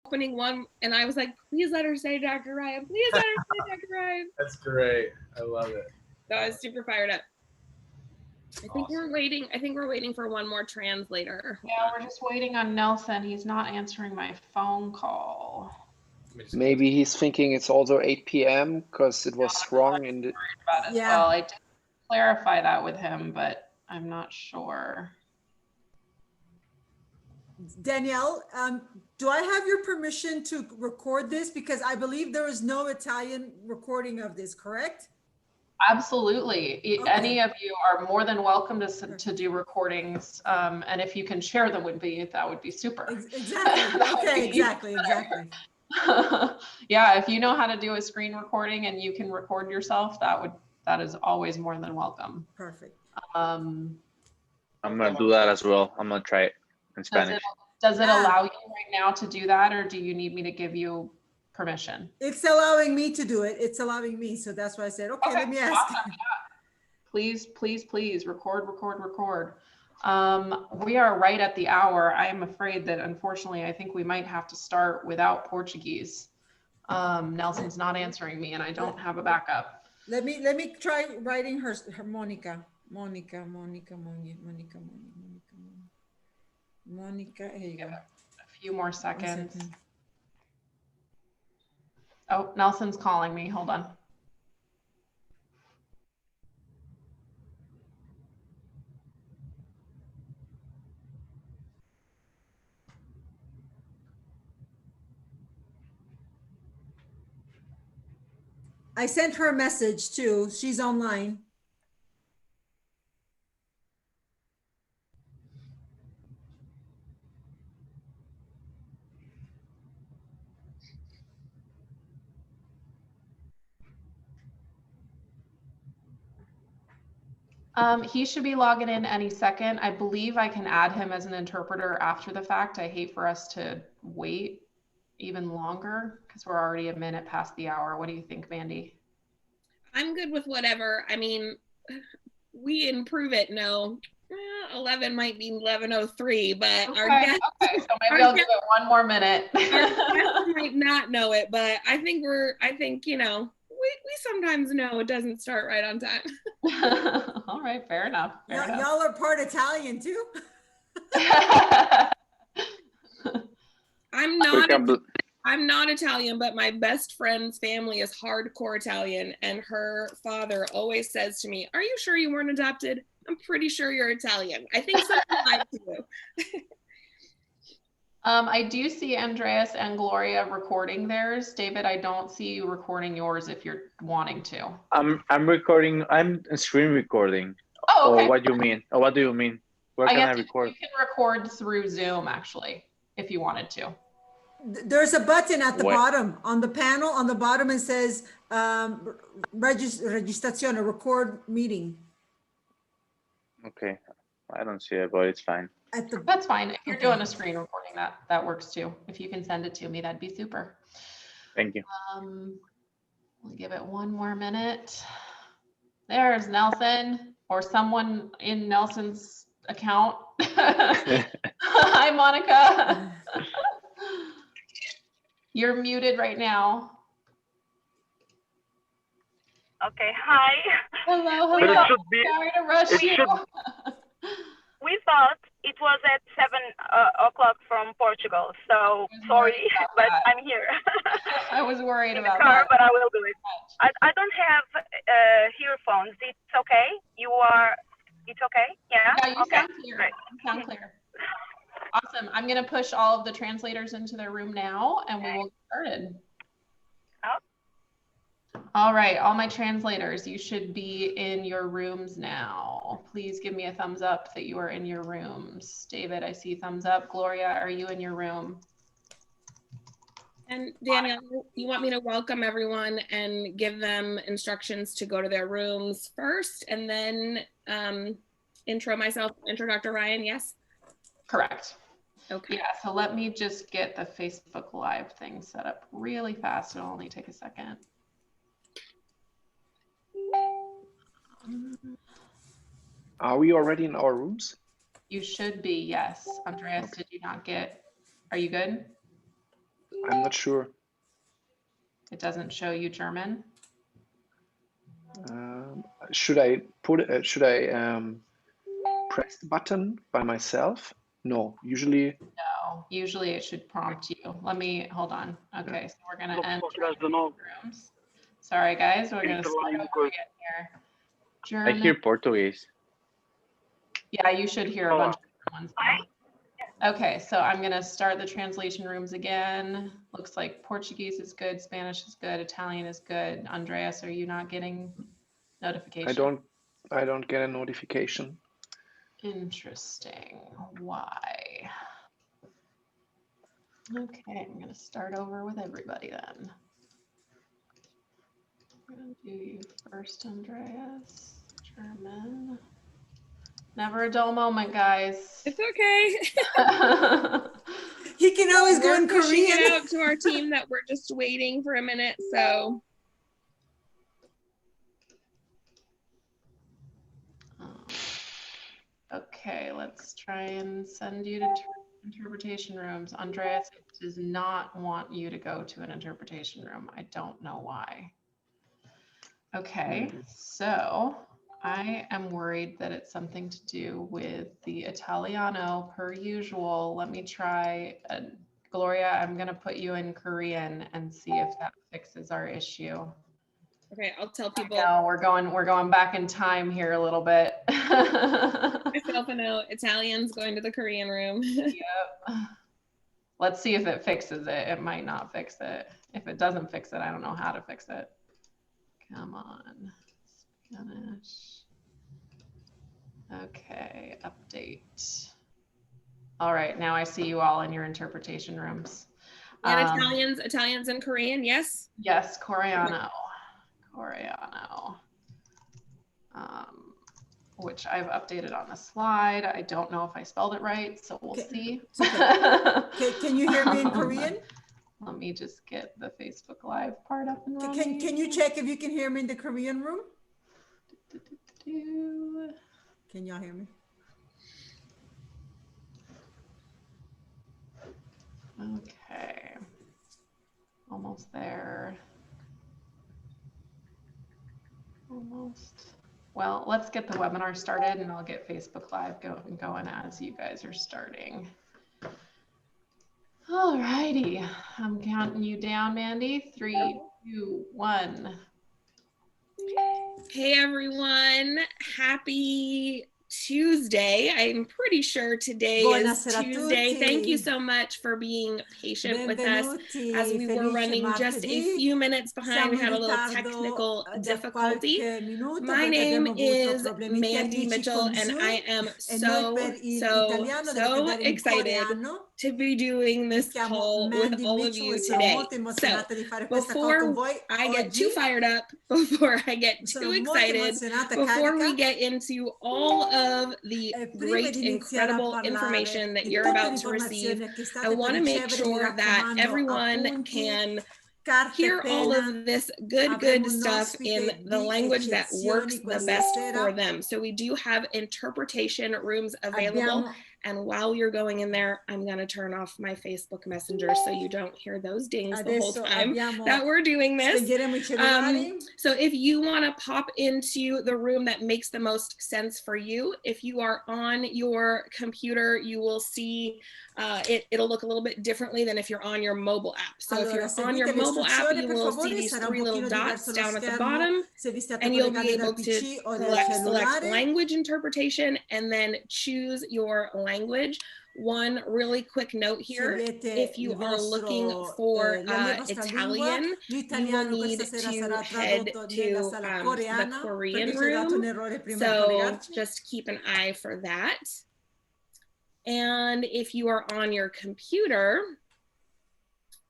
opening one, and I was like, please let her say Dr. Ryan. Please let her say Dr. Ryan. That's great. I love it. So I was super fired up. I think we're waiting. I think we're waiting for one more translator. Yeah, we're just waiting on Nelson. He's not answering my phone call. Maybe he's thinking it's also 8 p.m. because it was strong in the. Yeah. Well, I did clarify that with him, but I'm not sure. Danielle, do I have your permission to record this? Because I believe there is no Italian recording of this, correct? Absolutely. Okay. Any of you are more than welcome to do recordings. And if you can share them with me, that would be super. Exactly. Okay, exactly. Yeah, if you know how to do a screen recording and you can record yourself, that is always more than welcome. Perfect. I'm gonna do that as well. I'm gonna try it in Spanish. Does it allow you right now to do that, or do you need me to give you permission? It's allowing me to do it. It's allowing me. So that's why I said, okay, let me ask. Awesome. Please, record. We are right at the hour. I am afraid that unfortunately, I think we might have to start without Portuguese. Nelson's not answering me and I don't have a backup. Let me try writing her Monica. Monica, here you go. A few more seconds. Oh, Nelson's calling me. Hold on. I sent her a message too. She's online. He should be logging in any second. I believe I can add him as an interpreter after the fact. I hate for us to wait even longer because we're already a minute past the hour. What do you think, Mandy? I'm good with whatever. I mean, we in Pruvit know 11 might be 11:03, but okay, our guests, so maybe I'll give it one more minute. Our guests might not know it, but I think you know, we sometimes know it doesn't start right on time. All right, fair enough. Y'all are part Italian too. I'm not Italian, but my best friend's family is hardcore Italian, and her father always says to me, "Are you sure you weren't adopted? I'm pretty sure you're Italian." I think something like you. I do see Andreas and Gloria recording theirs. David, I don't see you recording yours if you're wanting to. I'm recording. I'm screen recording. Oh, okay. Or what do you mean? Or what do you mean? Where can I record? You can record through Zoom, actually, if you wanted to. There's a button at the bottom on the panel. On the bottom, it says registrazione, record meeting. Okay, I don't see it, but it's fine. That's fine. If you're doing a screen recording, that works too. If you can send it to me, that'd be super. Thank you. We'll give it one more minute. There's Nelson, or someone in Nelson's account. Hi, Monica. You're muted right now. Okay, hi. Hello. But it should be, sorry to rush you. We thought it was at 7 o'clock from Portugal, so sorry, but I'm here. I was worried about car, that. But I will do it. I don't have earphones. It's okay? It's okay? Yeah? Yeah, you sound clear. Great. You sound clear. Awesome. I'm going to push all of the translators into their room now, and we will get started. Oh. All right, all my translators, you should be in your rooms now. Please give me a thumbs up that you are in your rooms. David, I see thumbs up. Gloria, are you in your room? And Danielle, you want me to welcome everyone and give them instructions to go to their rooms first, and then intro Dr. Ryan, yes? Correct. Okay. Yeah, so let me just get the Facebook Live thing set up really fast. It'll only take a second. Are we already in our rooms? You should be, yes. Andreas, okay. Did you not get, are you good? I'm not sure. It doesn't show you German? Should I press the button by myself? No, usually. No, usually it should prompt you. Let me, hold on. Okay, so we're gonna enter rooms. Sorry guys, we're gonna start over again here. I German. hear Portuguese. Yeah, you should hear a bunch of different ones now. Okay, so I'm gonna start the translation rooms again. Looks like Portuguese is good, Spanish is good, Italian is good. Andreas, are you not getting notification? I don't get a notification. Interesting. Why? Okay, I'm gonna start over with everybody then. I'm gonna do you first, Andreas. German. Never a dull moment, guys. It's okay. He can always go We're in pushing Korean. it out to our team that we're just waiting for a minute. So okay, let's try and send you to interpretation rooms. Andreas does not want you to go to an interpretation room. I don't know why. Okay, so I am worried that it's something to do with the Italiano per usual. Let me try. Gloria, I'm going to put you in Korean and see if that fixes our issue. okay, I'll tell people. No, we're going back in time here a little bit. Myself a note. Italian's going to the Korean room. Yep. Let's see if it fixes it. It might not fix it. If it doesn't fix it, I don't know how to fix it. Come on. Spanish. Okay, update. All right, now I see you all in your interpretation rooms. And Italians and Korean, yes? Yes, Coreano. Which I've updated on the slide. I don't know if I spelled it right, so we'll see. Okay, can you hear me in Korean? Let me just get the Facebook Live part up and running. Can you check if you can hear me in the Korean room? Can y'all hear me? Okay, almost there. Almost. Well, let's get the webinar started and I'll get Facebook Live going as you guys are starting. All righty, I'm counting you down, Mandy. 3, 2, 1. Hey everyone, happy Tuesday. I'm pretty sure today is Tuesday. Thank you so much for being patient with us as we were running just a few minutes behind. We had a little technical difficulty. My name is Mandy Mitchell and I am so excited to be doing this call with all of you today. So before I get too fired up, before I get too excited, before we get into all of the great, incredible information that you're about to receive, I want to make sure that everyone can hear all of this good stuff in the language that works the best for them. So we do have interpretation rooms available. And while you're going in there, I'm going to turn off my Facebook Messenger so you don't hear those dings the whole time that we're doing this. So if you want to pop into the room that makes the most sense for you, if you are on your computer, you will see it'll look a little bit differently than if you're on your mobile app. So if you're on your mobile app, you will see these 3 little dots down at the bottom, and you'll be able to select language interpretation and then choose your language. One really quick note here, if you are looking for Italian, you will need to head to the Korean room. So just keep an eye for that. And if you are on your computer,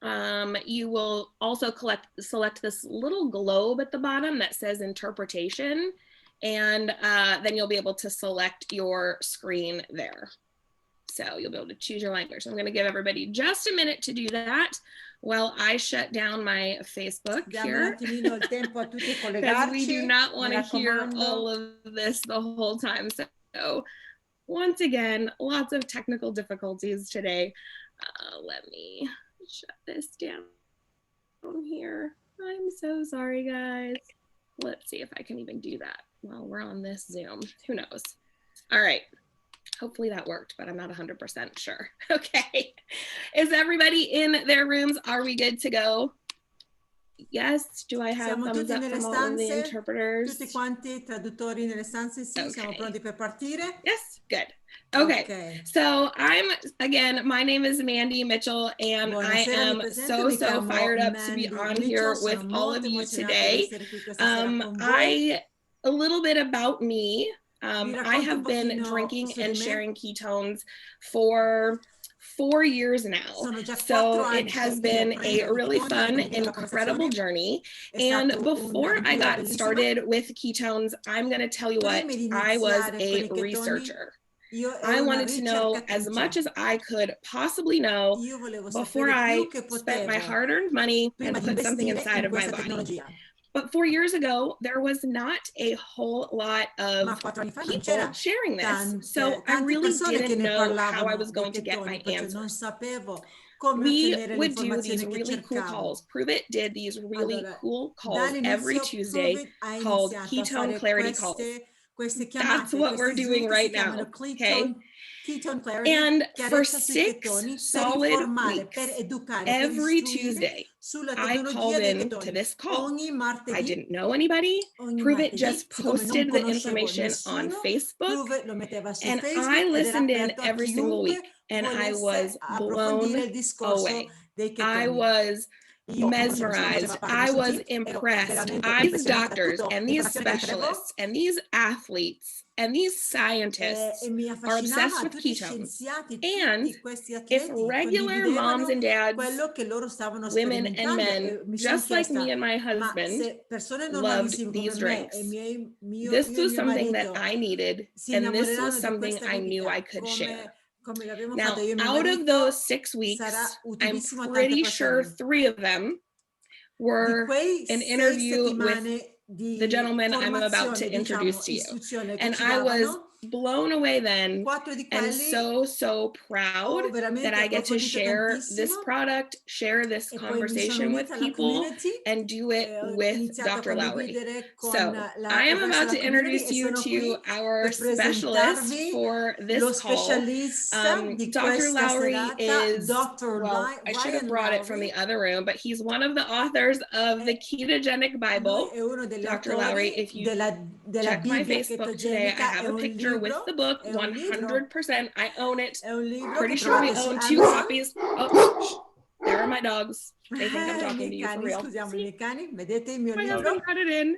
you will also select this little globe at the bottom that says interpretation, and then you'll be able to select your screen there. So you'll be able to choose your language. So I'm going to give everybody just a minute to do that while I shut down my Facebook here, because we do not want to hear all of this the whole time. So once again, lots of technical difficulties today. Let me shut this down here. I'm so sorry, guys. Let's see if I can even do that while we're on this Zoom. Who knows? All right. Hopefully that worked, but I'm not 100% sure. Okay. Is everybody in their rooms? Are we good to go? Yes. Do I have thumbs up from all of the interpreters? Tutti quanti traduttori nelle stanze, sì, Okay. siamo pronti per partire. Yes, good. Okay. So again, my name is Mandy Mitchell, and Buonasera, I am mi presento, so mi chiamo fired up to be Mandy on Mitchell, here sono with all of molto you emozionata di today. essere qui questa sera con voi. A little bit about me. Vi I racconto have un been pochino drinking su di and me. sharing ketones for 4 years now. Sono già 4 So anni it has che been prendo a really ketoni, fun, prendo la incredible prestazione. journey. È And stato before I un'avventura got bellissima. started with ketones, I'm going to tell you what, Prima di I was iniziare con a i ketoni, researcher. io ero I una wanted to know as ricercatrice. much as I could possibly know Io volevo before sapere I più che spent my potevo hard-earned money prima and di put something investire inside in of my questa body. tecnologia. But 4 years ago, there was not a whole lot Ma of 4 anni fa non people c'era sharing this. So I tante really persone che didn't ne know how I parlavano was dei going to get my ketoni, perciò non answers. sapevo come We ottenere would do these l'informazione che really cool cercavo. calls. Pruvit did these really Allora, cool calls every dall'inizio Tuesday Pruvit ha called iniziato a fare KetoneKlarity calls. queste That's chiamate, what we're questi doing Zoom che si right chiamano now, okay? KetoneKlarity, And for chiarezza sui 6 ketoni, per solid informare, per weeks, educare, per every istruire Tuesday, sulla I tecnologia called dei in to ketoni. this call. Ogni I martedì, didn't know anybody. ogni Pruvit martedì, just siccome non posted the conoscevo information on nessuno, Facebook, Pruvit lo metteva su and I Facebook ed era listened in aperto a every single chiunque week, and I volesse was approfondire blown il discorso away. dei I ketoni. was Io non conoscevo nessuno, mesmerized. faceva parte del I nostro was team, ero impressed. veramente These impressionata da doctors tutta and these l'informazione che ricevevo specialists and these athletes and these scientists e mi are affascinava obsessed a with tutti i ketones. scienziati, And tutti questi if atleti regular moms condividevano and dads, quello che loro stavano women and sperimentando men, e mi sono just like me chiesta, and my ma husband, se persone loved normalissime come these me drinks. e io This e was mio something that marito I needed, si and this innamoreranno was di something questa I knew I bibita could share. come l'abbiamo Now, fatto io e mio out of those marito, 6 weeks, sarà I'm utilissimo a tante pretty sure persone. 3 of them Di were quei an 6 interview with settimane the di gentleman I'm about to formazione, introduce diciamo, to you. istruzione che And ci I was davano, blown away then 4 di and quelli so proud ho veramente that I get to approfondito share this tantissimo product, share this e poi mi sono conversation with unita alla people, community and do it e ho with iniziato a Dr. Lowery. condividere con So I am verso about la to community introduce e you sono to qui our per specialist presentarvi for lo this call. specialista di Dr. questa Lowery serata, is, Dr. well, I should have Ryan brought it from the Lowery. other room, but he's one of the authors of the Ketogenic Lui Bible. è uno degli Dr. Lowery, autori if you della check my Bibbia Facebook today, I chetogenica, have è a un picture with the book, libro, è un libro, 100%. I own it. è un libro Pretty che sure we trovate su own 2 Amazon. copies. Oh, there are my dogs. They think I'm I talking miei to you for cani, real. scusiamo, i See? miei cani, vedete il mio My libro? husband cut it in.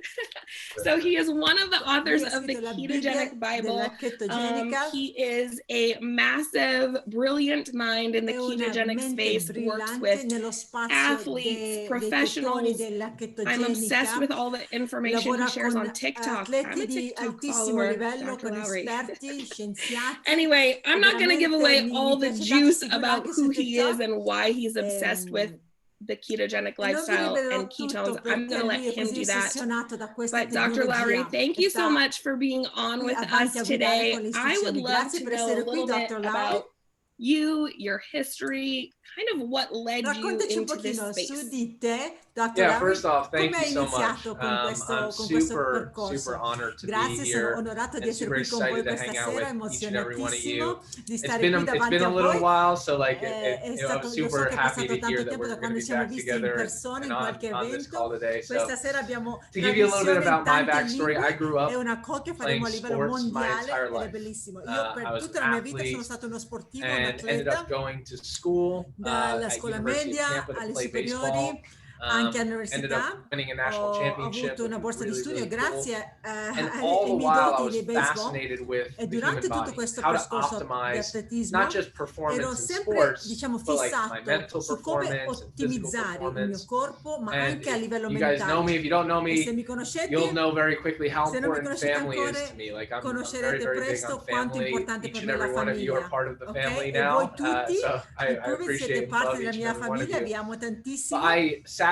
So he is one of the authors Lui ha of the scritto la Bibbia Ketogenic Bible. della chetogenica, He is a massive, brilliant mind in the è una ketogenic mente space, works brillante with nello spazio athletes, dei ketoni professionals. della I'm obsessed chetogenica, with all the information he lavora shares con on TikTok. I'm atleti a di TikTok altissimo follower, livello, Dr. con Lowery. esperti, scienziati. Anyway, I'm not going to give Veramente away mi all the piace tanto juice seguirlo about anche who su he is TikTok. and why he's obsessed with the ketogenic E non vi lifestyle rivelerò and ketones. tutto I'm going perché to let lui è him così do that. ossessionato da questa But Dr. Lowery, tecnologia thank e you so sta much for being on qui with avanti us a guidare today. con le I would istruzioni. love Grazie to per know a essere qui, little bit Dr. Lowery. about you, your history, kind of what led you Raccontaci un into this pochino su space. di te, Dr. Yeah, Lowery. first off, thank Come you hai so much. iniziato con I'm questo super percorso? honored to be Grazie, sono here onorato di and essere super qui con voi excited to questa hang out sera, with each and every one of you. emozionatissimo di It's stare qui been davanti a a little voi. while, so like È I'm stato, lo so super che è happy passato to hear tanto that tempo da we're going quando to be ci siamo back visti in together persona in qualche on this evento. call today. So Questa sera abbiamo to give you a little bit trasmissione in about my tante backstory, I lingue, grew è up una call che playing faremo a livello sports my mondiale entire ed è life. bellissimo. Io I per was tutta an la mia vita sono athlete stato uno sportivo, un and ended up atleta, going to school dalla at scuola University of media Tampa to alle play baseball. superiori, anche Ended up all'università. winning a national Ho championship, avuto una which was borsa di really, studio really cool. grazie And ai all the miei while, I doti was di baseball. fascinated with E the durante human tutto body, questo how to percorso di optimize atletismo not just ero performance in sempre, sports, diciamo, but like my fissato mental su come performance and physical ottimizzare il mio performance. corpo, ma And anche a livello you guys know mentale. me. If you don't know E se me, mi conoscete, you'll know very quickly how se non mi important conoscete family is to ancora, me. Like I'm very, conoscerete very big presto on quanto è family. importante Each per and me la every one of you are famiglia. part of the Ok? family E voi now. tutti, So I il Pruvit, appreciate siete and parte love della each and mia every one of famiglia, you. vi amo But tantissimo. I sat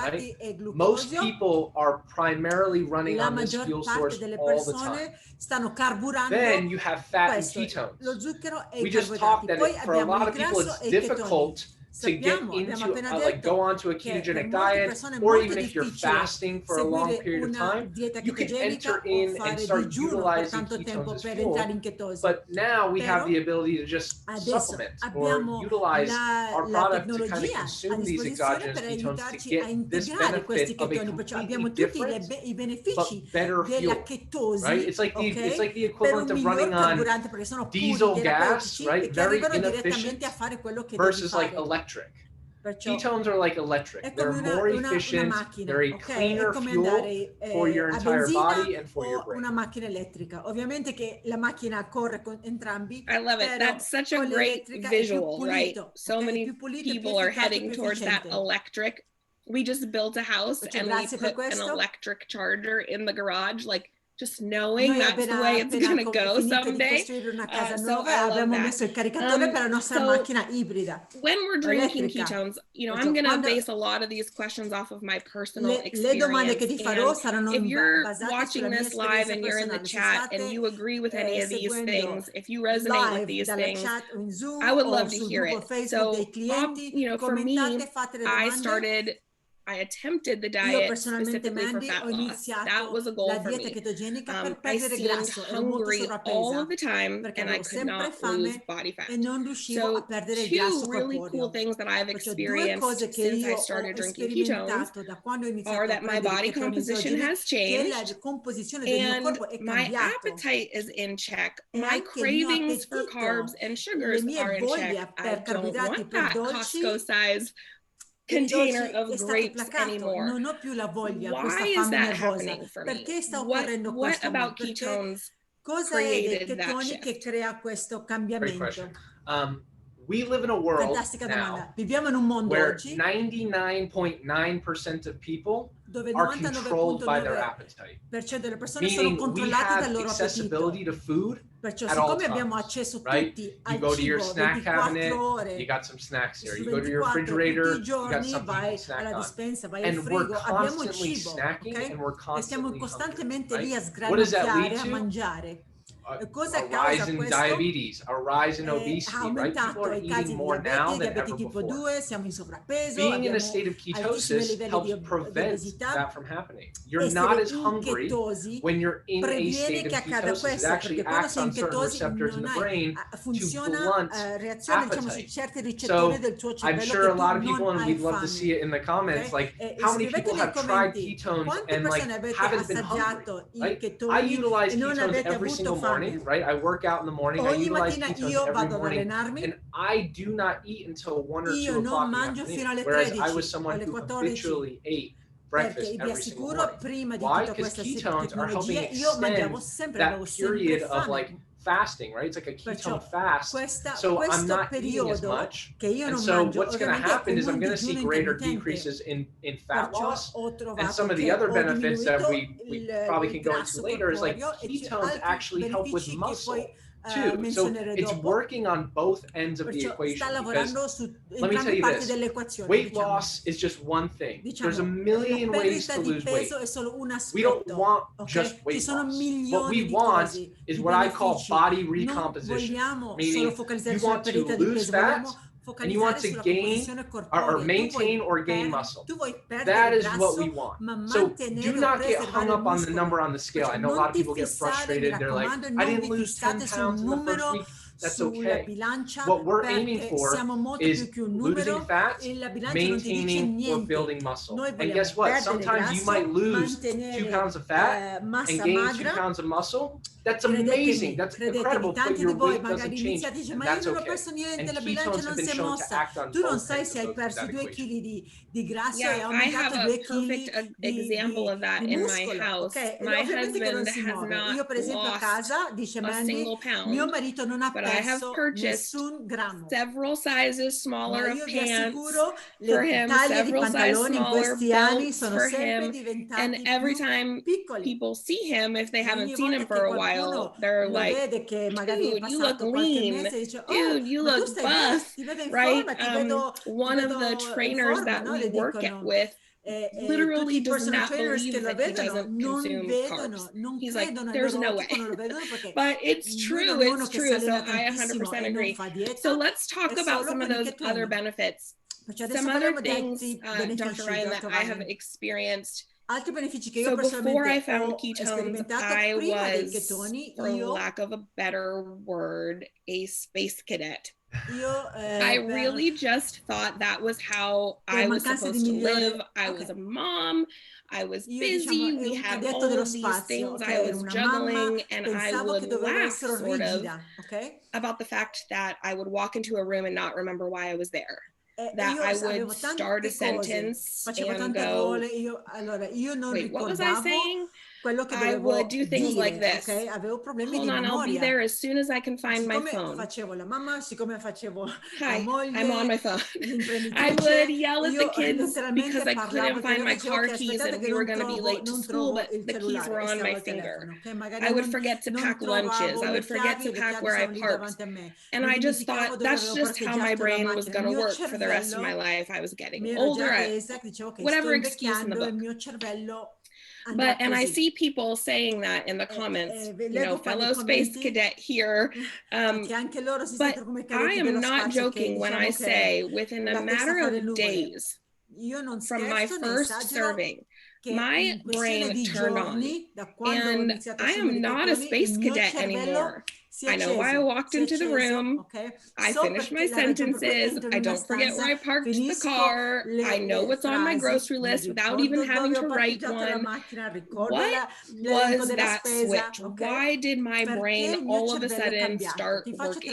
carboidrati e Most glucosio. people are primarily running La on this maggior fuel parte source delle all the time. persone stanno carburando Then you have fat and questo, lo ketones. zucchero e We i just carboidrati. talked that Poi for a abbiamo lot il of people grasso it's e i ketoni. difficult to get into like go onto a ketogenic diet, or even if you're fasting for a long period of time, you can enter in and start utilizing ketones as fuel. But now we have the ability to just supplement or utilize our product to kind of consume these exogenous ketones to get this benefit of a completely different but better fuel, right? It's like the equivalent of running on diesel gas, right? Very inefficient versus like electric. Ketones are like electric. They're more efficient. They're a cleaner fuel for your entire body and for your brain. Una macchina elettrica. Ovviamente che la macchina corre con entrambi. I love it. That's such a great visual, right? So many people are heading towards that electric. We just built a house and we put an electric charger in the garage, like just knowing that's the way it's going to go someday. So abbiamo messo il caricatore per la nostra macchina ibrida. When we're drinking ketones, you know, I'm going to base a lot of these questions off of my personal experience. Le domande che ti farò saranno if you're watching this live and you're in the chat and you agree with any of these things, if you resonate with these things, I would love to hear it. So, you know, for me, I attempted the diet specifically for fat loss. That was a goal for me. I seemed hungry all of the time and I could not lose body fat. So two really cool things that I've experienced since I started drinking ketones are that my body composition has changed and my appetite is in check. My cravings for carbs and sugars are in check. I don't want that Costco size container of grapes anymore. Why is that happening for me? What about ketones created that shift? Great question. We live in a world now where 99.9% of people are controlled by their appetite. Meaning we have accessibility to food at all times, right? You go to your snack cabinet, you got some snacks here. You go to your refrigerator, you got something to snack on. And we're constantly snacking and we're constantly hungry, right? What does that lead to? A rise in diabetes, a rise in obesity, right? People are eating more now than ever before. Being in a state of ketosis helps prevent that from happening. You're not as hungry when you're in a state of ketosis. It actually acts on certain receptors in the brain to blunt appetite. So I'm sure a lot of people, and we'd love to see it in the comments, like how many people have tried ketones and like haven't been hungry, right? I utilize ketones every single morning. Right? I work out in the morning. I utilize ketones every morning, and I do not eat until 1 or 2 o'clock in the afternoon. Whereas I was someone who habitually ate breakfast every single morning. Why? Because ketones are helping extend that period of like fasting, right? It's like a ketone fast. So I'm not eating as much. And so what's going to happen is I'm going to see greater decreases in fat loss. And some of the other benefits that we probably can go into later is like ketones actually help with muscle too. So it's working on both ends of the equation. Because let me tell you this, weight loss is just one thing. There's a million ways to lose weight. We don't want just weight loss. What we want is what I call body recomposition, meaning you want to lose fat and you want to gain or maintain or gain muscle. That is what we want. So do not get hung up on the number on the scale. I know a lot of people get frustrated. They're like, I didn't lose 10 pounds in the first week. That's okay. What we're aiming for is losing fat, maintaining or building muscle. And guess what? Sometimes you might lose 2 pounds of fat and gain 2 pounds of muscle. That's amazing. That's incredible. But your weight doesn't change, and that's okay. And ketones have been shown to act on both ends of that equation. Yeah, I have a perfect example of that in my house. My husband has not lost a single pound, but I have purchased several sizes smaller of pants for him, several sizes smaller belts for him, and every time people see him, if they haven't seen him for a while, they're like, dude, you look lean, dude, you look buff, right? One of the trainers that we work with literally does not believe that he doesn't consume carbs. He's like, there's no way. But it's true, so I 100% agree. So let's talk about some of those other benefits. some other things, Dr. Ryan, that I have experienced. Altri benefici che io So before I personalmente found ho ketones, sperimentato I prima dei was, chetoni, for lack of a better word, a space cadet. I really just thought that was how I was supposed to live. I was a mom. I was busy. We had all of these things I was juggling, and I would laugh sort of about the fact that I would walk into a room and not remember why I was there. That I would start a sentence and go, wait, what was I saying? I would do things like this. Hold on, I'll be there as soon as I can find my phone. Hi, I'm on my phone. I would yell at the kids because I couldn't find my car keys and we were going to be late to school, but the keys were on my finger. I would forget to pack lunches. I would forget to pack where I parked. And I just thought that's just how my brain was going to work for the rest of my life. I was getting older, whatever excuse in the book. But, and I see people saying that in the comments, you know, fellow space cadet here. But I am not joking when I say within a matter of days from my first serving, my brain turned on, and I am not a space cadet anymore. I know why I walked into the room. I finished my sentences. I don't forget where I parked the car. I know what's on my grocery list without even having to write one. What was that switch? Why did my brain all of a sudden start working?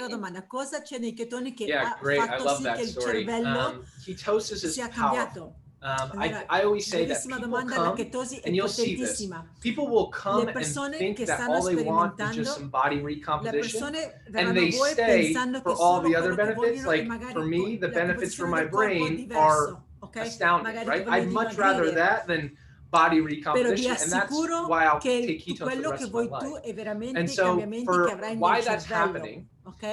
Yeah, great. I love that story. Ketosis is powerful. I always say that people come, and you'll see this, people will come and think that all they want is just some body recomposition, and they stay for all the other benefits. Like for me, the benefits for my brain are astounding, right? I'd much rather that than body recomposition, and that's why I'll take ketones for the rest of my life. And so for why that's happening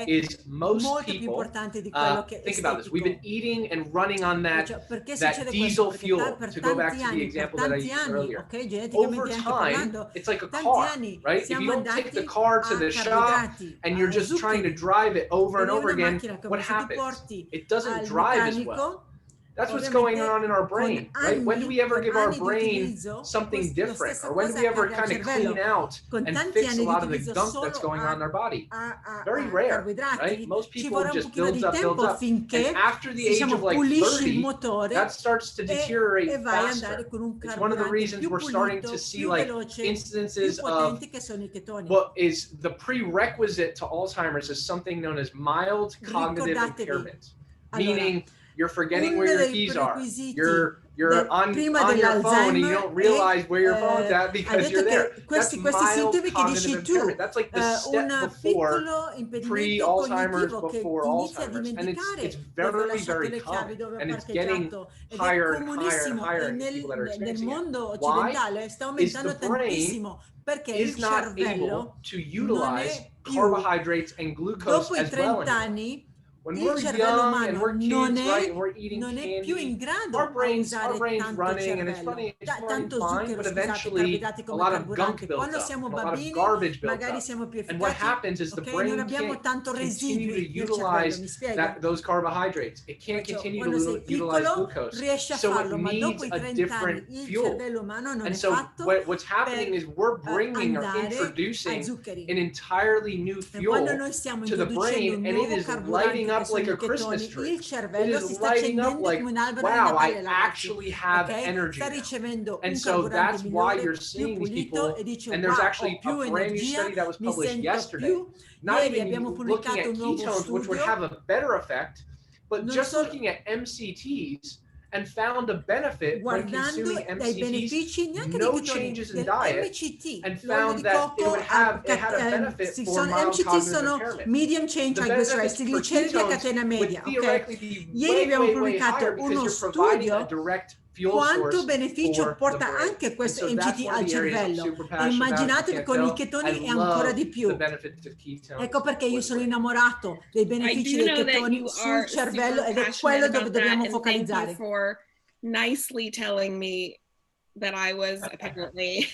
is most people, think about this, we've been eating and running on that diesel fuel, to go back to the example that I used earlier. Over time, it's like a car, right? If you don't take the car to the shop and you're just trying to drive it over and over again, what happens? It doesn't drive as well. That's what's going on in our brain, right? When do we ever give our brain something different? Or when do we ever kind of clean out and fix a lot of the gunk that's going on in our body? Very rare, right? Most people just builds up. And after the age of like 30, that starts to deteriorate faster. It's one of the reasons we're starting to see like instances of what is the prerequisite to Alzheimer's is something known as mild cognitive impairment, meaning you're forgetting where your keys are. You're on your phone and you don't realize where your phone's at because you're there. That's mild cognitive impairment. That's like the step before pre-Alzheimer's, before Alzheimer's. And it's very, very common. And it's getting higher and higher and higher in people that are experiencing it. Why? Is the brain is not able to utilize carbohydrates and glucose as well anymore. When we're young and we're kids, right, and we're eating candy, our brain's running, and it's running fine, but eventually a lot of gunk builds up, and a lot of garbage builds up. And what happens is the brain can't continue to utilize those carbohydrates. It can't continue to utilize glucose. So it needs a different fuel. And so what's happening is we're bringing or introducing an entirely new fuel to the brain, and it is lighting up like a Christmas tree. It is lighting up like, wow, I actually have energy now. And so that's why you're seeing these people, and there's actually a brand new study that was published yesterday, not even looking at ketones, which would have a better effect, but just looking at MCTs, and found a benefit when consuming MCTs, no changes in diet, and found that it had a benefit for mild cognitive impairment. Medium chain triglycerides, trigliceridi a catena media. Ieri abbiamo pubblicato uno studio quanto beneficio porta anche questo MCT al cervello, e immaginatevi con i chetoni è ancora di più. Ecco perché io sono innamorato dei benefici dei chetoni sul cervello, ed è quello dove dobbiamo focalizzare. For nicely telling me that I was apparently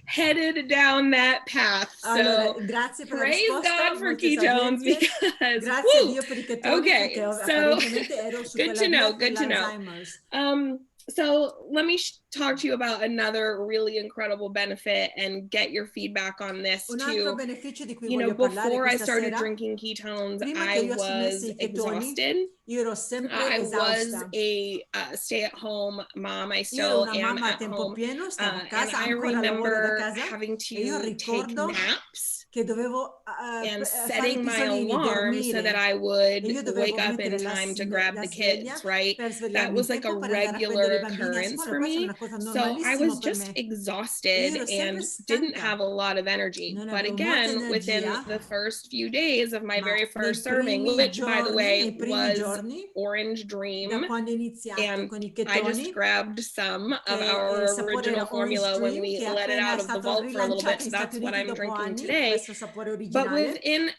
headed down that path. So allora, grazie per praise la risposta, God for molto ketones esauriente. because Grazie a Dio per i ketoni, okay, perché so apparentemente ero su good quella to know, via per good to know. l'Alzheimer's. So let me talk to you about another really incredible benefit and get your feedback on this Un altro too. beneficio di cui You know, voglio parlare before I questa started sera, drinking ketones, prima che I io assumessi was i ketoni, exhausted. io ero sempre I esausta. was a stay-at-home mom. I Io ero still una am mamma a at tempo home. pieno, stavo a And casa, I ancora lavoro da remember casa, having e io to take ricordo naps che dovevo and fare setting my pisolini, alarm so that dormire, I e would io dovevo wake up mettere in time to grab la the sveglia kids, right? per That svegliarmi was in like a tempo per andare a prendere regular i bambini a occurrence scuola, for questa è me. una cosa So I normalissima was per just me. exhausted Ero sempre and didn't stanca, have a lot of energy. non But avevo molta again, within energia, the first few days of my ma very nei first serving, which by the giorni, way nei primi was giorni, Orange da Dream, quando ho iniziato and con i I just ketoni, grabbed some of che il our sapore original era Orange formula when Dream, we che let it appena out è of the stato vault for a little bit. rilanciato So negli Stati that's what Uniti I'm dopo drinking anni, today. questo sapore But originale. within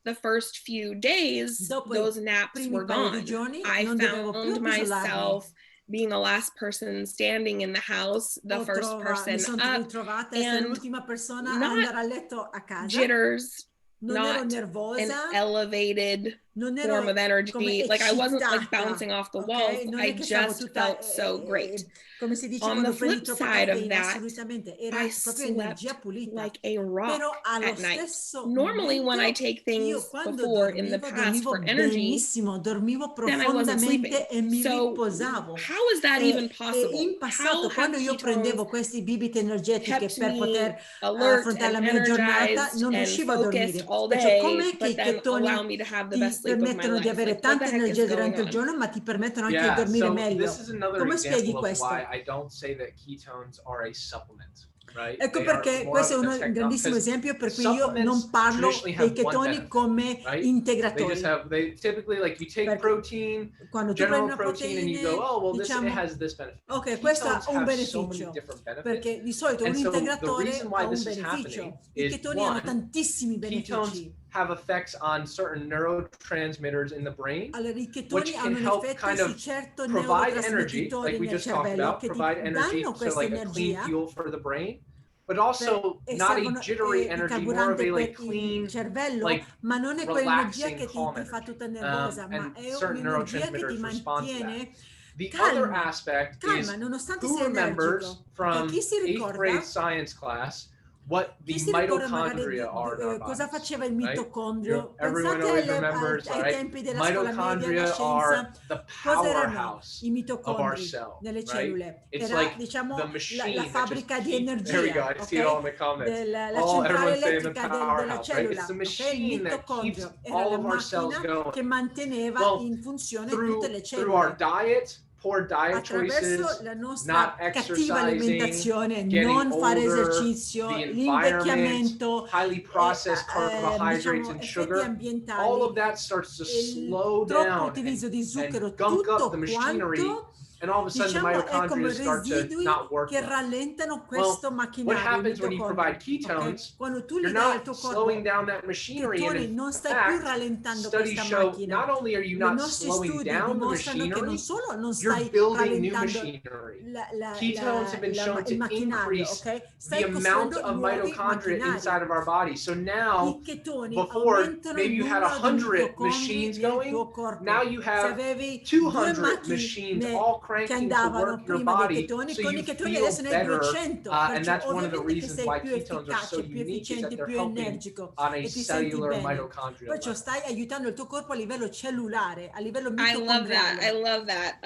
the first few days, Dopo those i naps primi were paio di gone. giorni I non dovevo più found appisolarmi. myself being the last person standing in the house, the first Mi person sono up, ritrovata a essere and l'ultima persona ad not andare a letto a casa. jitters, Non ero not an nervosa, elevated non ero form of come energy. Like I wasn't like eccitata, bouncing off the ok? walls. Non I è che stavo just tutta, felt so great. come si dice On the quando prendi flip troppa side of caffeina, that, assolutamente, era I proprio energia slept pulita. like a rock Però allo at night. stesso Normally when I momento, take io things quando before in the past dormivo for energy, benissimo, dormivo then I wasn't sleeping. profondamente e mi So riposavo. how is that even E possible? in passato, How quando have io ketones prendevo questi bibite energetiche kept per poter me alert affrontare la and mia giornata, energized non and riuscivo a focused dormire. all Perciò com'è day, che but i then allow ketoni me to have the ti best sleep of my permettono di life? avere Like, what tanta the heck is energia going durante il on? giorno, ma ti permettono anche di Yeah, dormire so meglio? this is another Come spieghi example of questo? why I don't say that ketones are a supplement. Right? Ecco They are perché more questo è of a un grandissimo because esempio per cui io supplements non parlo traditionally dei have one ketoni benefit, come right? integratori. They typically, like, you take Perché protein, quando tu prendi general una protein, and you go, proteina, oh, well, this, it diciamo, has this benefit. ok, questo ha Ketones un have so many beneficio, different benefits. perché di solito un And so the integratore reason ha why un this is beneficio. happening I is, ketoni hanno one, tantissimi ketones benefici. have effects on certain neurotransmitters in the brain, Allora, i which ketoni can hanno un help effetto kind su of certo provide energy, neurotrasmettitori like we nel just talked cervello about, che ti provide energy, danno so questa like a clean energia fuel for the brain, but also e not a servono jittery il energy, more of carburante a per like il clean, cervello, like ma non è quell'energia relaxing, che calm ti fa energy. tutta nervosa, ma And è certain un'energia che ti neurotransmitters respond to that. mantiene The other calma, aspect calma, is nonostante who sia remembers energico. from Chi si 8th grade ricorda? science class what the Chi si ricorda magari mitochondria are in our cosa bodies, faceva il right? mitocondrio? Everyone Pensate always remembers, ai right? tempi della scuola media, della Mitochondria are scienza. the Cosa erano powerhouse i of our mitocondri cell, nelle right? cellule? It's Era, like diciamo, the machine la that just fabbrica di keeps, there we go, energia, I see it all in ok? the comments. La All centrale everyone's saying the elettrica della powerhouse, right? cellula, It's the ok? Il machine that keeps mitocondrio era all la of our cells macchina going. che manteneva Well, in funzione tutte le through our cellule. diet, poor diet Attraverso choices, la not nostra cattiva exercising, alimentazione, getting non fare older, esercizio, the environment, l'invecchiamento, highly processed carbohydrates diciamo, and effetti sugar, all ambientali, of that starts to slow il troppo down utilizzo di zucchero, and gunk up the tutto machinery, quanto, and all of a sudden the diciamo, è come mitochondria start to residui not work che well. rallentano Well, questo what macchinario, il happens when you provide mitocondrio. ketones? Okay? Quando tu You're gli dai al not tuo slowing corpo down that machinery, and ketoni, in non stai più fact, rallentando studies questa show macchina. not only are you I not nostri slowing studi down the dimostrano che non machinery, solo non you're stai building new rallentando machinery. Ketones have been shown to il macchinario, increase ok? the Stai amount costruendo of nuovi mitochondria macchinari. inside of our body. So now, I ketoni before aumentano maybe il you had numero di 100 mitocondri machines nel going, tuo corpo. now you Se have avevi 200 machines all che cranking to andavano work your prima dei body, ketoni, so con you i ketoni feel adesso ne hai better. 200, And perciò that's one of the ovviamente che reasons sei why più ketones are so efficace, più unique, is that efficiente, they're più helping energico on a e ti senti cellular bene. mitochondrial Perciò level. stai aiutando il tuo corpo a livello cellulare, a livello I love that. I mitocondriale. love that.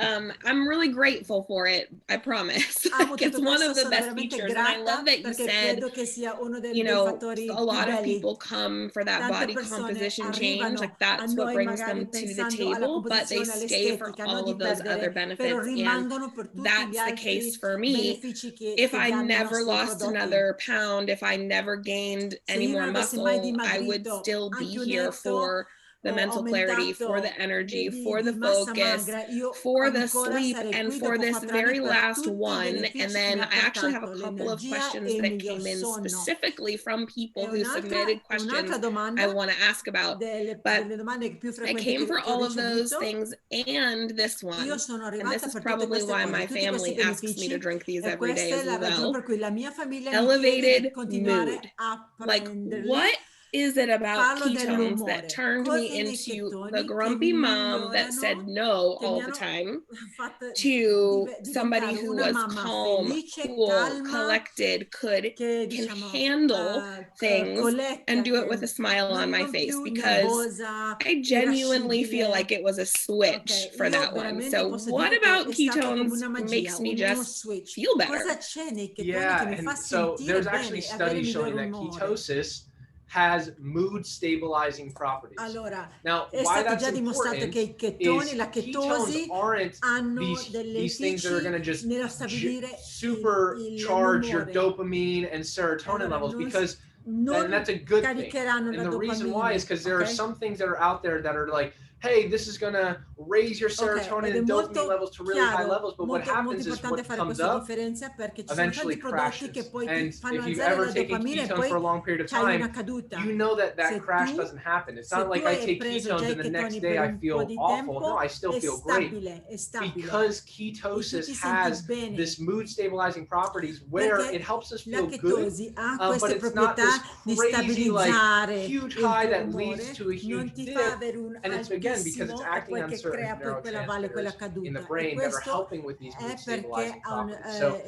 I'm really grateful for it. I promise. Amo It's tutto one questo, of the sono best veramente features. And I grata love that you perché said, credo che sia uno you dei know, fattori a lot più of belli. people come for that Tante body persone composition change. arrivano Like a that's what noi brings magari them to the pensando alla table, but they composizione, stay for all'estetica, no? all Di of those other perdere, però benefits. And rimangono per tutti gli that's the case altri for me. benefici che If I danno i never nostri lost prodotti. another pound, if I never gained Se any io non more avessi mai muscle, I would dimagrito still be anche un here etto, for the mental clarity, for the energy, for the focus, for the sleep, and for this very last one. And then I actually have a couple of questions that came in specifically from people who submitted questions I want to ask about. But I came for all of those things and this one. And this is probably why my family asks me to drink these every day as well. Elevated mood. Like, what is it about ketones that turned me into the grumpy mom that said no all the time to somebody who was calm, cool, collected, can handle things and do it with a smile on my face? Because I genuinely feel like it was a switch for that one. So what about ketones makes me just feel better? Yeah, and so there's actually studies showing that ketosis has mood stabilizing properties. Now, why that's important is ketones aren't these things that are going to just supercharge your dopamine and serotonin levels, because and that's a good thing. And the reason why is because there are some things that are out there that are like, hey, this is going to raise your serotonin and dopamine levels to really high levels, but what happens is what comes up eventually crashes. And if you've ever taken ketones for a long period of time, you know that that crash doesn't happen. It's not like I take ketones and the next day I feel awful. No, I still feel great, because ketosis has this mood stabilizing properties where it helps us feel good, but it's not this crazy, like, huge high that leads to a huge dip. And it's, again, because it's acting on certain neurotransmitters in the brain that are helping with these mood stabilizing properties. So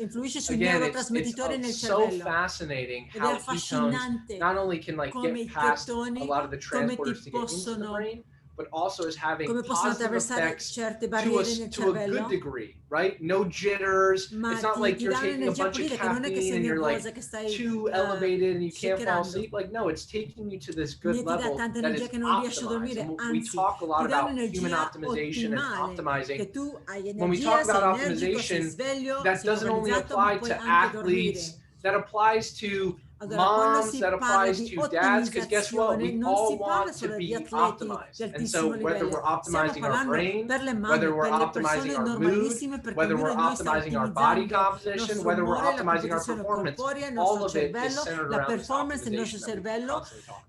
again, it's so fascinating how ketones not only can like get past a lot of the transporters to get into the brain, but also is having positive effects to a good degree, right? No jitters. It's not like you're taking a bunch of caffeine and you're like too elevated and you can't fall asleep. Like, no, it's taking you to this good level that is optimized. And we talk a lot about human optimization and optimizing. When we talk about optimization, that doesn't only apply to athletes, that applies to moms, that applies to dads, because guess what? We all want to be optimized. And so whether we're optimizing our brain, whether we're optimizing our mood, whether we're optimizing our body composition, whether we're optimizing our performance, all of it is centered around this optimization that we constantly talk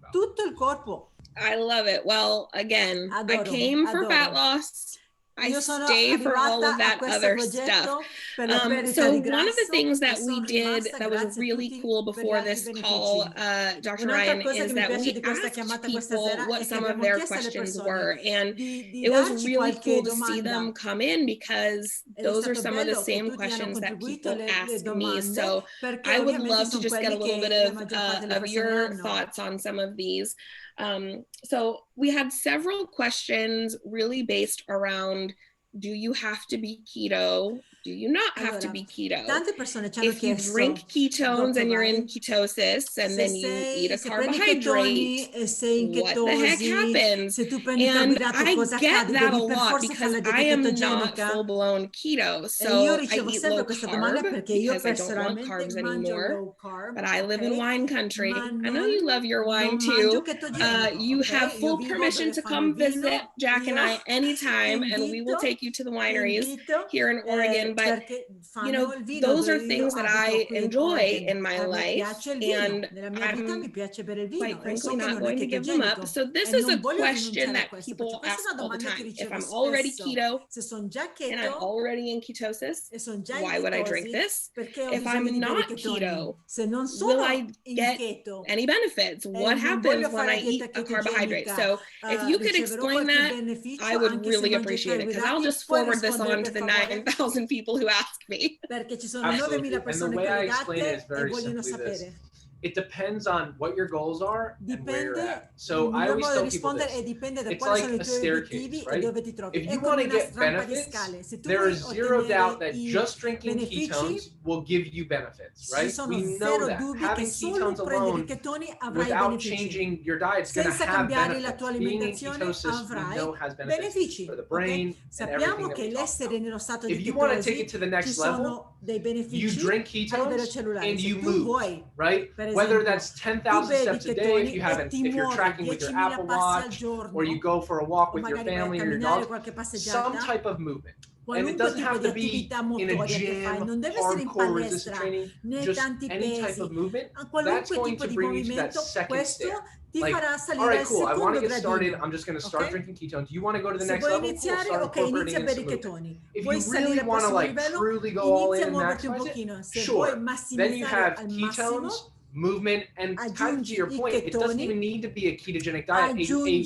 about. I love it. Well, again, I came for fat loss. I stay for all of that other stuff. So one of the things that we did that was really cool before this call, Dr. Ryan, is that we asked people what some of their questions were. And it was really cool to see them come in, because those are some of the same questions that people ask me. So I would love to just get a little bit of your thoughts on some of these. So we had several questions really based around, do you have to be keto? Do you not have to be keto? If you drink ketones and you're in ketosis and then you eat a carbohydrate, what the heck happens? And I get that a lot because I am not full-blown keto. So I eat low carb because I don't want carbs anymore, but I live in wine country. I know you love your wine too. You have full permission to come visit Jack and I anytime, and we will take you to the wineries here in Oregon. But, you know, those are things that I enjoy in my life, and I'm quite frankly not going to give them up. So this is a question that people ask all the time. If I'm already keto and I'm already in ketosis, why would I drink this? If I'm not keto, will I get any benefits? What happens when I eat a carbohydrate? So if you could explain that, I would really appreciate it, because I'll just forward this on to the 9,000 people who ask me. Absolutely. And the way I explain it is very simply this. It depends on what your goals are and where you're at. So I always tell people this. It's like a staircase, right? If you want to get benefits, there is zero doubt that just drinking ketones will give you benefits, right? We know that having ketones alone without changing your diet is going to have benefits. Being in ketosis, we know has benefits for the brain and everything that we talk about. If you want to take it to the next level, you drink ketones and you move, right? Whether that's 10,000 steps a day if you're tracking with your Apple Watch, or you go for a walk with your family or your dog, some type of movement. And it doesn't have to be in a gym, hardcore resistance training, just any type of movement. That's going to bring you to that second stair. Like, all right, cool, I want to get started. I'm just going to start drinking ketones. You want to go to the next level? Cool, start incorporating in some movement. If you really want to like truly go all in and maximize it, sure. Then you have ketones, movement, and kind of to your point, it doesn't even need to be a ketogenic diet,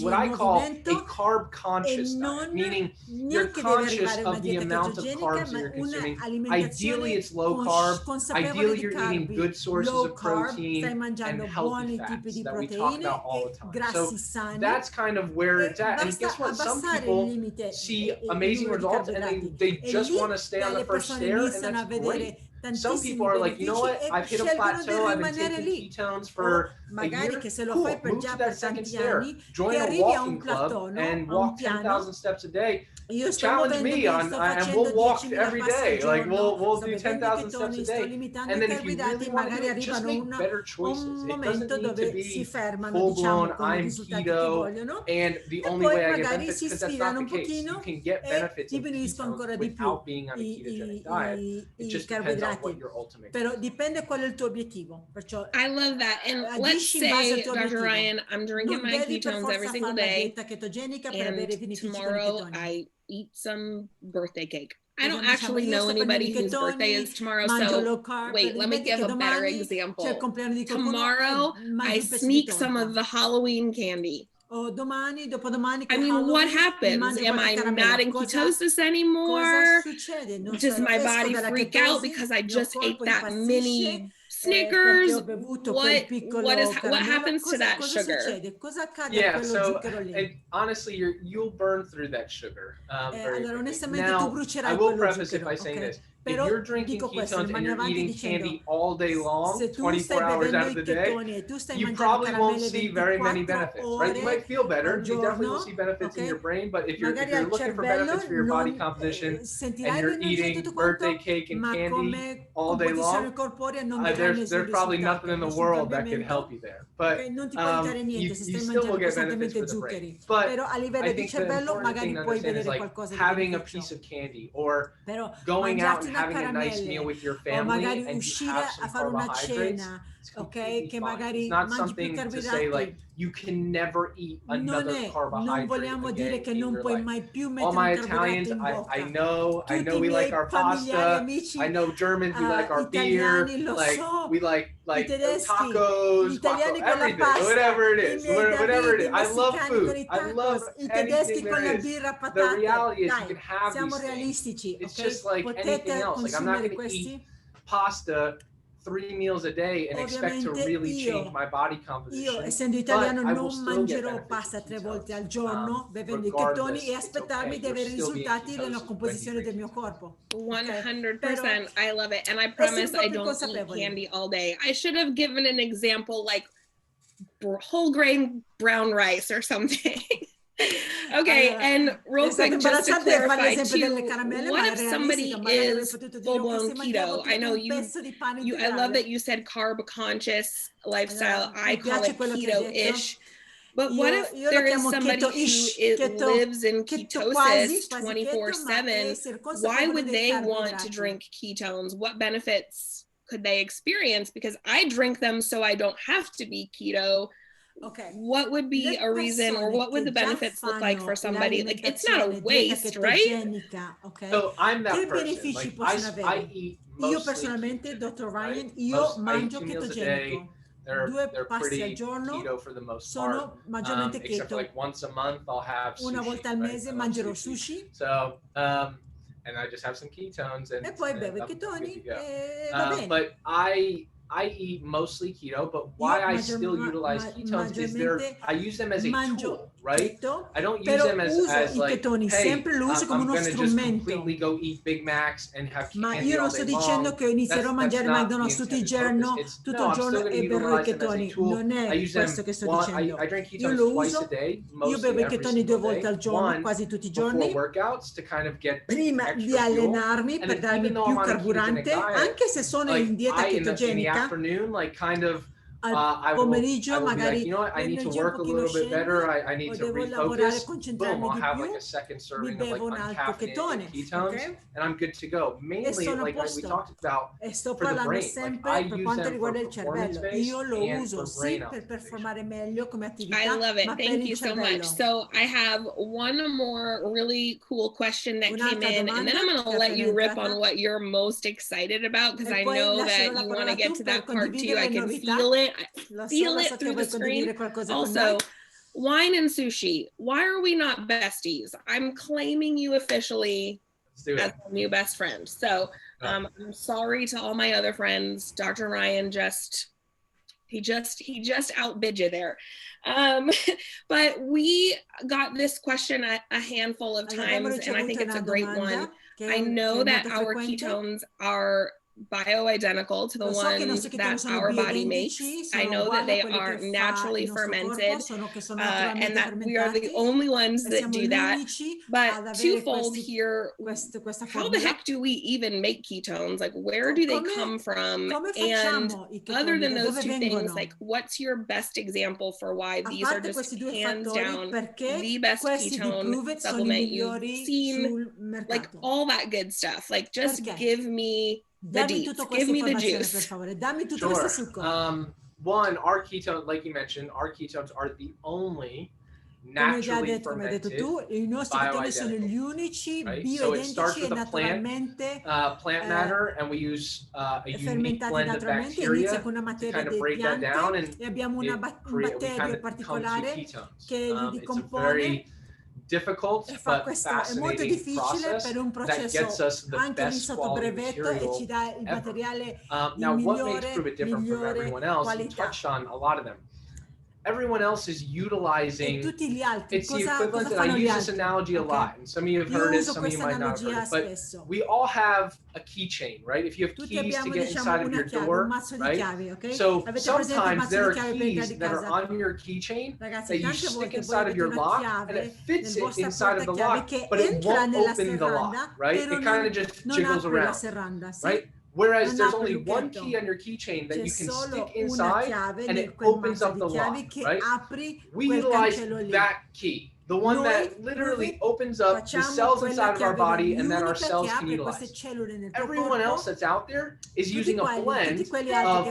what I call a carb conscious diet, meaning you're conscious of the amount of carbs that you're consuming. Ideally, it's low carb. Ideally, you're eating good sources of protein and healthy fats that we talk about all the time. So that's kind of where it's at. And guess what? Some people see amazing results and they just want to stay on the first stair, and that's great. Some people are like, you know what, I've hit a plateau, I've been taking ketones for a year, cool, move to that second stair, join a walking club and walk 10,000 steps a day. Challenge me on, and we'll walk every day, like we'll do 10,000 steps a day. And then if you really want to just make better choices. It doesn't need to be full-blown, I'm keto, and the only way I get benefits, because that's not the case. You can get benefits of ketones without being on a ketogenic diet. It just depends on what your ultimate goal is. Però dipende qual è il tuo obiettivo. Perciò I love that. And let's say, Dr. Ryan, I'm drinking my ketones every single day, and tomorrow I eat some birthday cake. I don't actually know anybody whose birthday is tomorrow, so wait, let me give a better example. Tomorrow, I sneak some of the Halloween candy. Domani, dopodomani, I mean, what happens? Am I not in ketosis anymore? Does my body freak out because I just ate that mini Snickers? What happens to that sugar? Yeah, so honestly, you'll burn through that sugar. Now, I will preface it by saying this. If you're drinking ketones and you're eating candy all day long, 24 hours out of the day, you probably won't see very many benefits, right? You might feel better. You definitely will see benefits in your brain, but if you're looking for benefits for your body composition and you're eating birthday cake and candy all day long, there's probably nothing in the world that can help you there. But you still will get benefits for the brain. But I think the important thing to understand is like having a piece of candy or going out and having a nice meal with your family and you have some carbohydrates. It's not something to say like you can never eat another carbohydrate again in your life. All my Italians, I know we like our pasta. I know Germans, we like our beer. Like we like tacos, everything, whatever it is, whatever it is. I love food. I love anything there is. The reality is you can have these things. It's just like anything else. Like I'm not going to eat pasta 3 meals a day and expect to really change my body composition. Io, essendo italiano, non mangerò pasta 3 volte al giorno bevendo i ketoni e aspettarmi di avere risultati nella composizione del mio corpo. 100%. I love it. And I promise I don't eat candy all day. I should have given an example like whole grain brown rice or something. Okay, and real quick, just to clarify too, what if somebody is full-blown keto? I know I love that you said carb conscious lifestyle. I call it keto-ish. But what if there is somebody who lives in ketosis 24/7? Why would they want to drink ketones? What benefits could they experience? Because I drink them so I don't have to be keto. Okay. What would be a reason, or what would the benefits look like for somebody? Like, it's not a waste, right? Okay. So I'm that che person. benefici like, possono avere? I eat Io personalmente, Dr. Ryan, io mangio ketogenico. They're passi al giorno keto for the most sono maggiormente except for like once a month I'll have sushi. Una volta al mese mangerò sushi. So and I just have some ketones and poi bevo i ketoni e va bene. But I eat mostly keto, but why I still utilize ketones is I use them as a tool, right? keto, I don't use però them as uso i like, ketoni hey, sempre lo uso come I'm uno gonna just strumento. completely go eat Big Macs and have Ma candy io all non sto day dicendo long. che inizierò a That's mangiare not the McDonald's tutto il intended purpose. giorno, It's, tutto no, il I'm still giorno going to e berrò i utilize them as a ketoni. tool. Non I è use them questo che sto one, dicendo. I drink Io ketones lo twice a uso, day, io mostly bevo i every ketoni 2 single volte day. al giorno, One, quasi tutti i before giorni, workouts to kind of get prima di extra fuel. allenarmi And per then darmi even though più I'm on a ketogenic carburante, diet, anche se sono like in dieta in the chetogenica, afternoon, like kind of al I pomeriggio will be like, magari you know what, I need to l'energia un work a pochino little bit better. scende I need o to devo lavorare, refocus. Boom, concentrarmi I'll di have più, like a second mi serving of like bevo un altro uncaffeinated ketone, ketones, ok? and I'm good to go. E Mainly, sono a like we posto. talked about, E sto for the parlando brain. Like sempre I per use quanto them for riguarda il cervello. performance-based Io lo and uso for sì brain per optimization. performare meglio come I attività, love it. ma per Thank il you so cervello. much. So I have one more really cool question that came Un'altra in, and then I'm domanda going to che è let appena you rip entrata. on what you're most excited about, because E I poi know lascerò that la you want parola to a get tu to per that part too. condividere I le can novità. feel it. Lo Feel so it che through vuoi the screen. condividere qualcosa con Also, noi. wine and sushi. Why are we not besties? I'm claiming you officially as my new best friend. So I'm sorry to all my other friends. Dr. Ryan he just outbid you there. But we got this question a handful of times, and I think it's a great one. I know that our ketones are bioidentical to the ones that our body makes. I know that they are naturally fermented, and that we are the only ones that do that. But twofold here, how the heck do we even make ketones? Like, where do they come from? And other than those two things, like, what's your best example for why these are just hands down the best ketone supplement you've seen? Like, all that good stuff. Like, just give me the deets. Give me the juice. Sure. One, our ketone, like you mentioned, our ketones are the only naturally fermented bioidentical, right? So it starts with a plant matter, and we use a unique blend of bacteria to kind of break that down, and we kind of come to ketones. It's a very difficult but fascinating process that gets us the best quality material ever. Now, what makes Pruvit different from everyone else? You touched on a lot of them. Everyone else is utilizing, it's the equivalent, and I use this analogy a lot, and some of you have heard it, some of you might not have heard it, but we all have a keychain, right? If you have keys to get inside of your door, right? So sometimes there are keys that are on your keychain that you stick inside of your lock, and it fits it inside of the lock, but it won't open the lock, right? It kind of just jiggles around, right? Whereas there's only one key on your keychain that you can stick inside and it opens up the lock, right? We utilize that key, the one that literally opens up the cells inside of our body and that our cells can utilize. Everyone else that's out there is using a blend of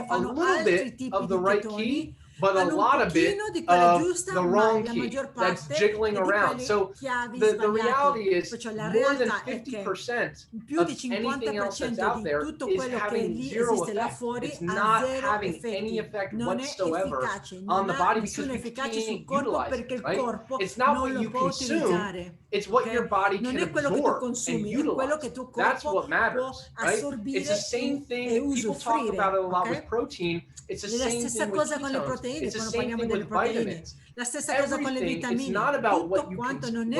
a little bit of the right key, but a lot of it of the wrong key that's jiggling around. So the reality is more than 50% of anything else that's out there is having zero effect. It's not having any effect whatsoever on the body because we can't utilize it, right? It's not what you consume, it's what your body can absorb and utilize. That's what matters, right? It's the same thing. People talk about it a lot with protein. It's the same thing with ketones. It's the same thing with vitamins. Everything, it's not about what you consume.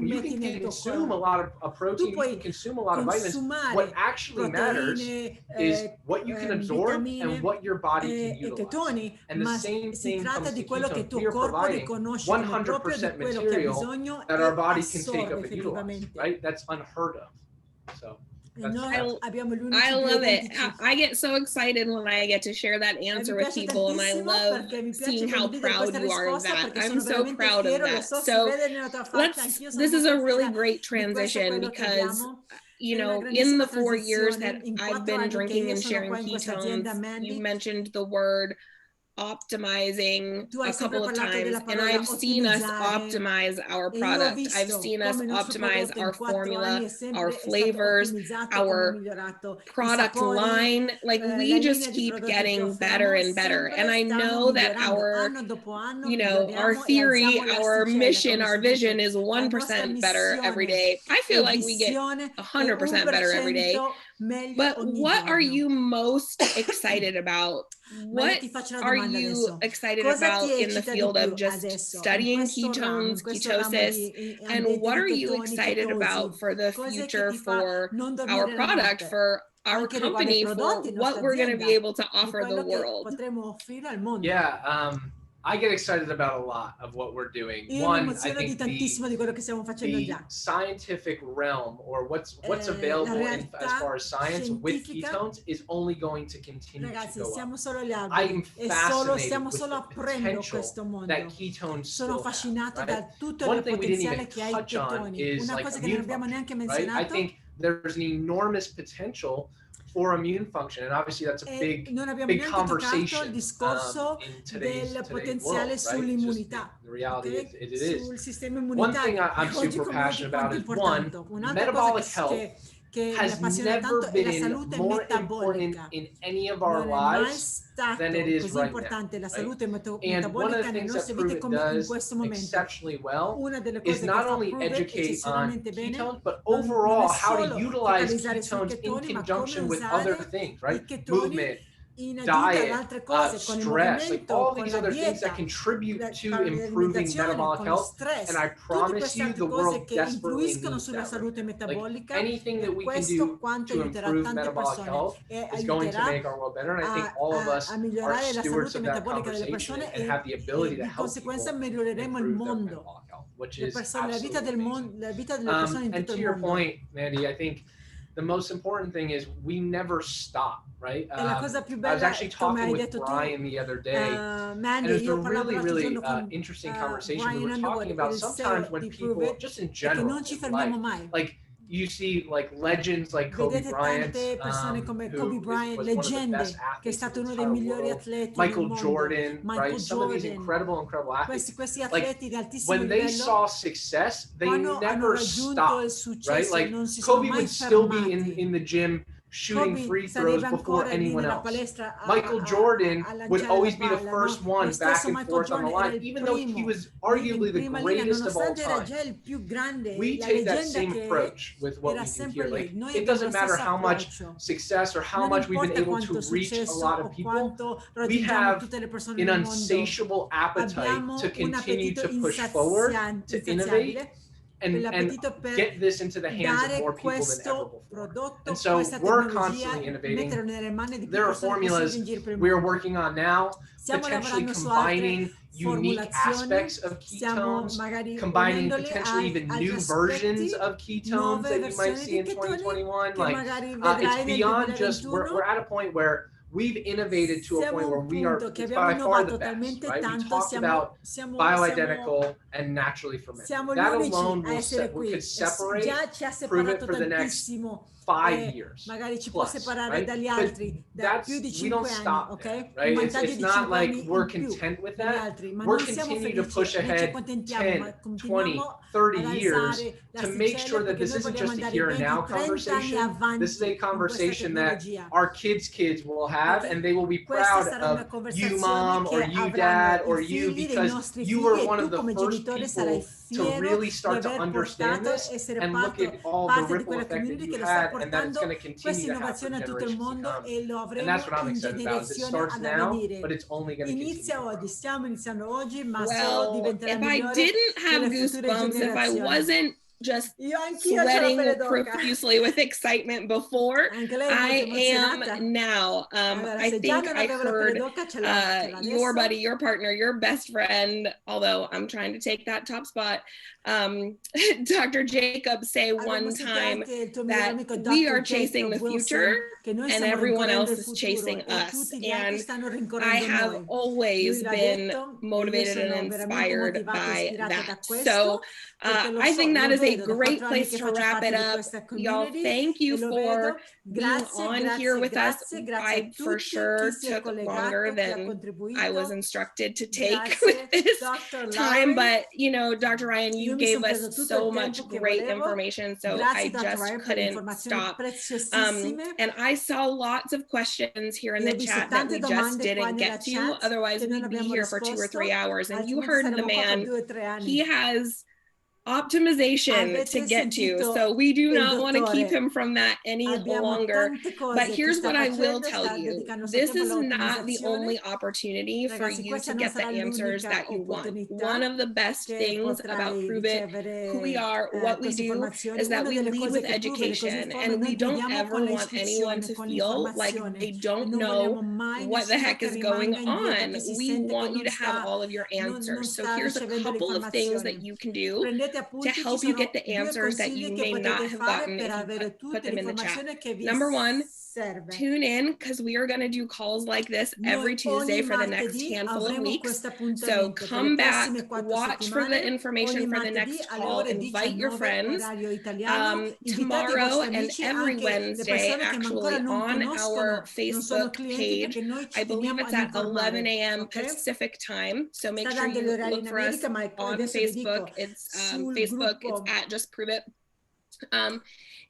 You can consume a lot of protein, you can consume a lot of vitamins. What actually matters is what you can absorb and what your body can utilize. And the same thing comes to ketones. We are providing 100% material that our body can take up and utilize, right? That's unheard of. So. I love it. I get so excited when I get to share that answer with people, and I love seeing how proud you are of that. I'm so proud of that. So this is a really great transition because, you know, in the 4 years that I've been drinking and sharing ketones, you mentioned the word optimizing a couple of times, and I've seen us optimize our product. I've seen us optimize our formula, our flavors, our product line. Like, we just keep getting better and better. And I know that our, you know, our theory, our mission, our vision is 1% better every day. I feel like we get 100% better every day. But what are you most excited about What are you excited about in the field of just studying ketones, ketosis, and what are you excited about for the future for our product, for our company, for what we're going to be able to offer the world? Yeah, I get excited about a lot of what we're doing. One, I think the scientific realm, or what's available as far as science with ketones, is only going to continue to go up. I am fascinated with the potential that ketones still have, right? One thing we didn't even touch on is like immune function, right? I think there's an enormous potential for immune function, and obviously that's a big conversation in today's world, right? The reality is it is. One thing I'm super passionate about is one, metabolic health has never been more important in any of our lives than it is right now. Right? And one of the things that Pruvit does exceptionally well is not only educate on ketones, but overall how to utilize ketones in conjunction with other things, right? Movement, diet, stress, like all these other things that contribute to improving metabolic health. And I promise you, the world desperately needs that. Like anything that we can do to improve metabolic health is going to make our world better. And I think all of us are stewards of that conversation and have the ability to help people improve their metabolic health, which is absolutely amazing. And to your point, Mandy, I think the most important thing is we never stop, right? I was actually talking with Brian the other day, and it was a really interesting conversation. We were talking about sometimes when people, just in general, like you see like legends like Kobe Bryant, who was one of the best athletes in the entire world, Michael Jordan, right? Some of these incredible athletes, like when they saw success, they never stopped, right? Like Kobe would still be in the gym shooting free throws before anyone else. Michael Jordan would always be the first one back and forth on the line, even though he was arguably the greatest of all time. We take that same approach with what we do here. Like, it doesn't matter how much success or how much we've been able to reach a lot of people. We have an insatiable appetite to continue to push forward, to innovate, and get this into the hands of more people than ever before. And so we're constantly innovating. There are formulas we're working on now, potentially combining unique aspects of ketones, combining potentially even new versions of ketones that you might see in 2021. Like it's beyond just, we're at a point where we've innovated to a point where we are by far the best, right? We talked about bioidentical and naturally fermented. That alone could separate Pruvit for the next 5 years plus, right? But we don't stop there, right? It's not like we're content with that. We're continuing to push ahead 10, 20, 30 years to make sure that this isn't just a here and now conversation. This is a conversation that our kids' kids will have, and they will be proud of you, mom, or you, dad, or you, because you were one of the first people to really start to understand this and look at all the ripple effect that you had, and that it's going to continue to have for generations to come. And that's what I'm excited about. It starts now, but it's only going to continue. Well, if I didn't have goosebumps, if I wasn't just sweating profusely with excitement before, I am now. I think I heard your buddy, your partner, your best friend, although I'm trying to take that top spot, Dr. Jacob say one time that we are chasing the future and everyone else is chasing us. And I have always been motivated and inspired by that. So I think that is a great place to wrap it up. Y'all, thank you for being on here with us. I for sure took longer than I was instructed to take with this time, but you know, Dr. Ryan, you gave us so much great information, so I just couldn't stop. And I saw lots of questions here in the chat that we just didn't get to, otherwise we'd be here for 2 or 3 hours. And you heard the man, he has optimization to get to. So we do not want to keep him from that any longer. But here's what I will tell you. This is not the only opportunity for you to get the answers that you want. One of the best things about Pruvit, who we are, what we do, is that we lead with education, and we don't ever want anyone to feel like they don't know what the heck is going on. We want you to have all of your answers. So here's a couple of things that you can do to help you get the answers that you may not have gotten if you put them in the chat. Number one, tune in, because we are going to do calls like this every Tuesday for the next handful of weeks. So come back, watch for the information for the next call, invite your friends. Tomorrow and every Wednesday, actually, on our Facebook page, I believe it's at 11 a.m. Pacific time. So make sure you look for us on Facebook. It's Facebook, it's at Just Pruvit.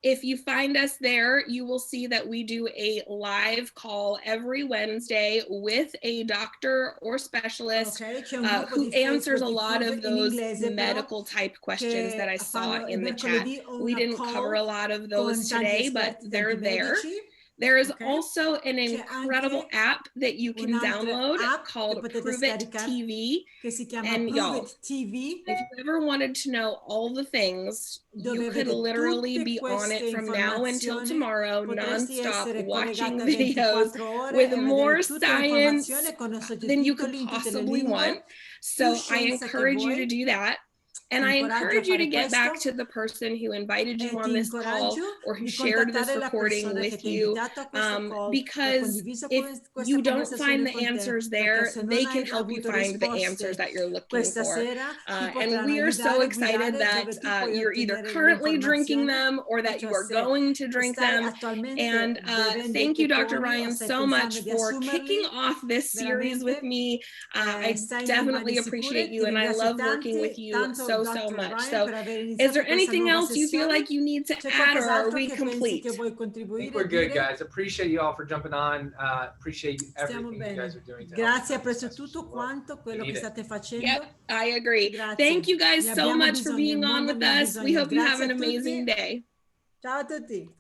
If you find us there, you will see that we do a live call every Wednesday with a doctor or specialist who answers a lot of those medical type questions that I saw in the chat. We didn't cover a lot of those today, but they're there. There is also an incredible app that you can download called Pruvit TV. And y'all, if you ever wanted to know all the things, you could literally be on it from now until tomorrow, nonstop, watching videos with more science than you could possibly want. So I encourage you to do that. And I encourage you to get back to the person who invited you on this call or who shared this recording with you, because if you don't find the answers there, they can help you find the answers that you're looking for. And we are so excited that you're either currently drinking them or that you are going to drink them. And thank you, Dr. Ryan, so much for kicking off this series with me. I definitely appreciate you, and I love working with you so much. So is there anything else you feel like you need to add, or are we complete? I think we're good, guys. Appreciate you all for jumping on. Appreciate everything you guys are doing. Grazie, apprezzo tutto quanto quello che state facendo. Yep, I agree. Thank you guys so much for being on with us. We hope you have an amazing day. Ciao a tutti.